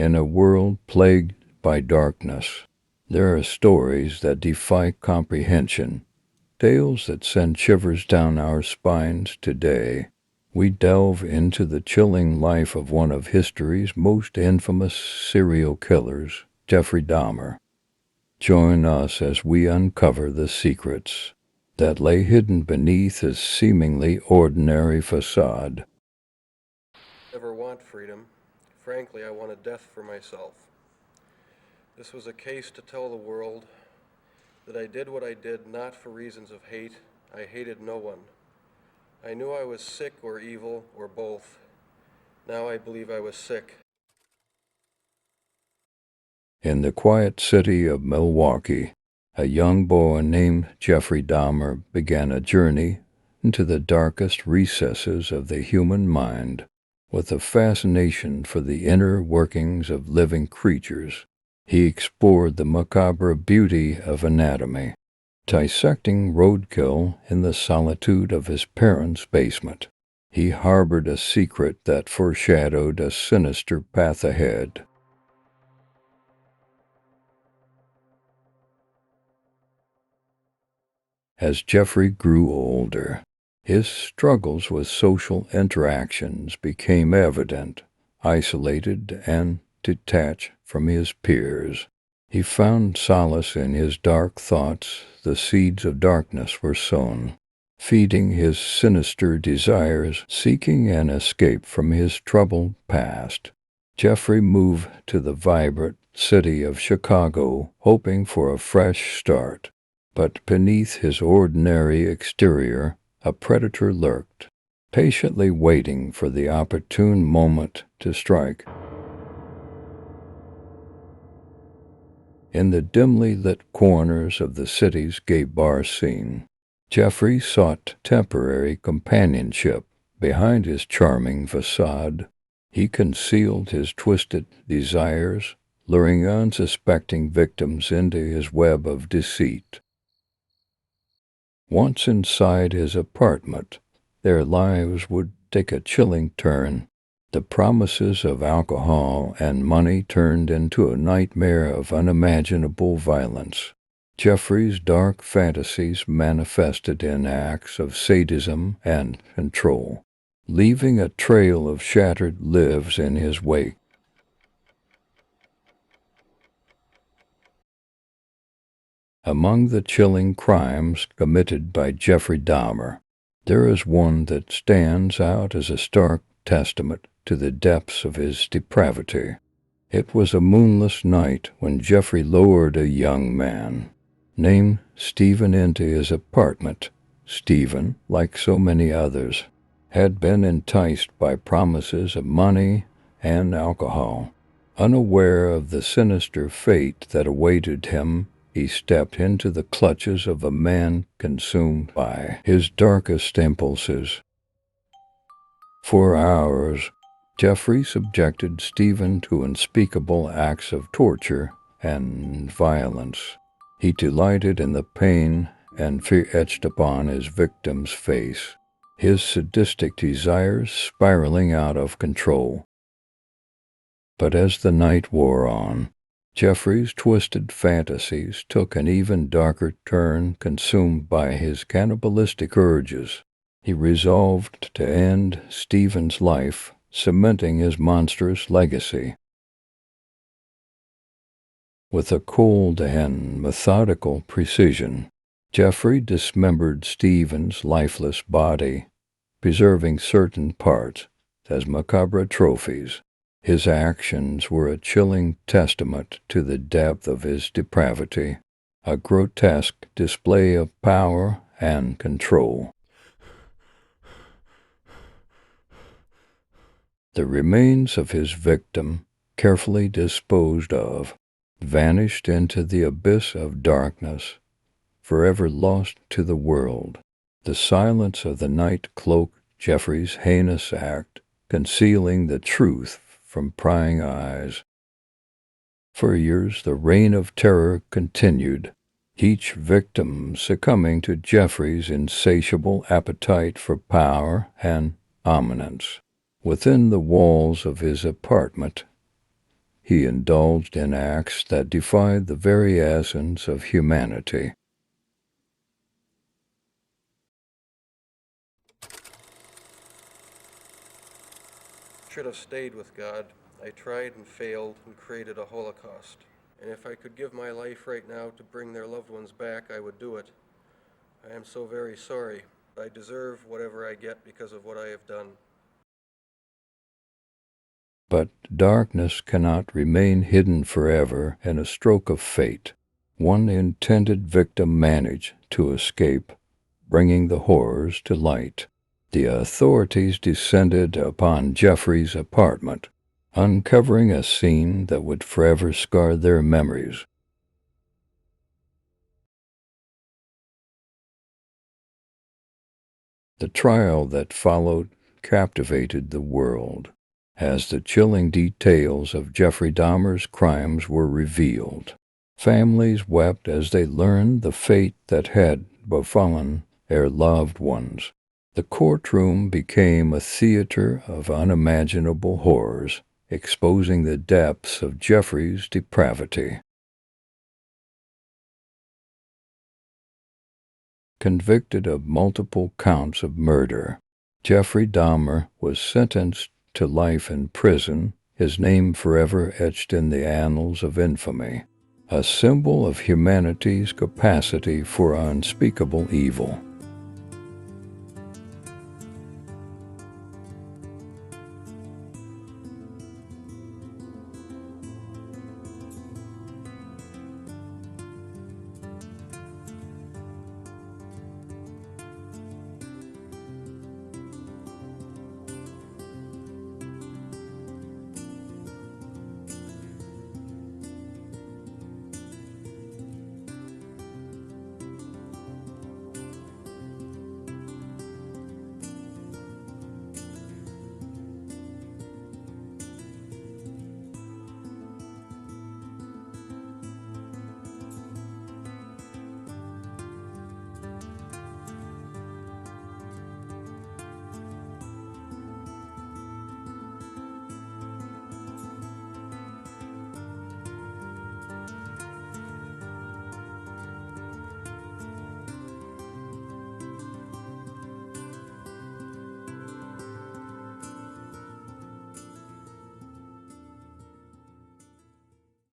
In a world plagued by darkness, there are stories that defy comprehension, tales that send shivers down our spines today. We delve into the chilling life of one of history's most infamous serial killers, Jeffrey Dahmer. Join us as we uncover the secrets that lay hidden beneath his seemingly ordinary facade. Never want freedom. Frankly, I wanted death for myself. This was a case to tell the world that I did what I did not for reasons of hate. I hated no one. I knew I was sick or evil or both. Now I believe I was sick. In the quiet city of Milwaukee, a young boy named Jeffrey Dahmer began a journey into the darkest recesses of the human mind. With a fascination for the inner workings of living creatures, he explored the macabre beauty of anatomy, dissecting roadkill in the solitude of his parents' basement. He harbored a secret that foreshadowed a sinister path ahead. As Jeffrey grew older, his struggles with social interactions became evident. Isolated and detached from his peers, he found solace in his dark thoughts. The seeds of darkness were sown, feeding his sinister desires, seeking an escape from his troubled past. Jeffrey moved to the vibrant city of Chicago, hoping for a fresh start. But beneath his ordinary exterior, a predator lurked, patiently waiting for the opportune moment to strike. In the dimly lit corners of the city's gay bar scene, Jeffrey sought temporary companionship. Behind his charming facade, he concealed his twisted desires, luring unsuspecting victims into his web of deceit. Once inside his apartment, their lives would take a chilling turn. The promises of alcohol and money turned into a nightmare of unimaginable violence. Jeffrey's dark fantasies manifested in acts of sadism and control, leaving a trail of shattered lives in his wake. Among the chilling crimes committed by Jeffrey Dahmer, there is one that stands out as a stark testament to the depths of his depravity. It was a moonless night when Jeffrey lured a young man named Stephen into his apartment. Stephen, like so many others, had been enticed by promises of money and alcohol. Unaware of the sinister fate that awaited him, he stepped into the clutches of a man consumed by his darkest impulses. For hours, Jeffrey subjected Stephen to unspeakable acts of torture and violence. He delighted in the pain and fear etched upon his victim's face, his sadistic desires spiraling out of control. But as the night wore on, Jeffrey's twisted fantasies took an even darker turn. Consumed by his cannibalistic urges, he resolved to end Stephen's life, cementing his monstrous legacy. With a cold and methodical precision, Jeffrey dismembered Stephen's lifeless body, preserving certain parts as macabre trophies. His actions were a chilling testament to the depth of his depravity, a grotesque display of power and control. The remains of his victim, carefully disposed of, vanished into the abyss of darkness, forever lost to the world. The silence of the night cloaked Jeffrey's heinous act, concealing the truth from prying eyes. For years, the reign of terror continued, each victim succumbing to Jeffrey's insatiable appetite for power and dominance. Within the walls of his apartment, he indulged in acts that defied the very essence of humanity. Should have stayed with God. I tried and failed and created a holocaust. And if I could give my life right now to bring their loved ones back, I would do it. I am so very sorry. I deserve whatever I get because of what I have done. But darkness cannot remain hidden forever in a stroke of fate. One intended victim managed to escape, bringing the horrors to light. The authorities descended upon Jeffrey's apartment, uncovering a scene that would forever scar their memories. The trial that followed captivated the world, as the chilling details of Jeffrey Dahmer's crimes were revealed. Families wept as they learned the fate that had befallen their loved ones. The courtroom became a theater of unimaginable horrors, exposing the depths of Jeffrey's depravity. Convicted of multiple counts of murder, Jeffrey Dahmer was sentenced to life in prison, his name forever etched in the annals of infamy, a symbol of humanity's capacity for unspeakable evil.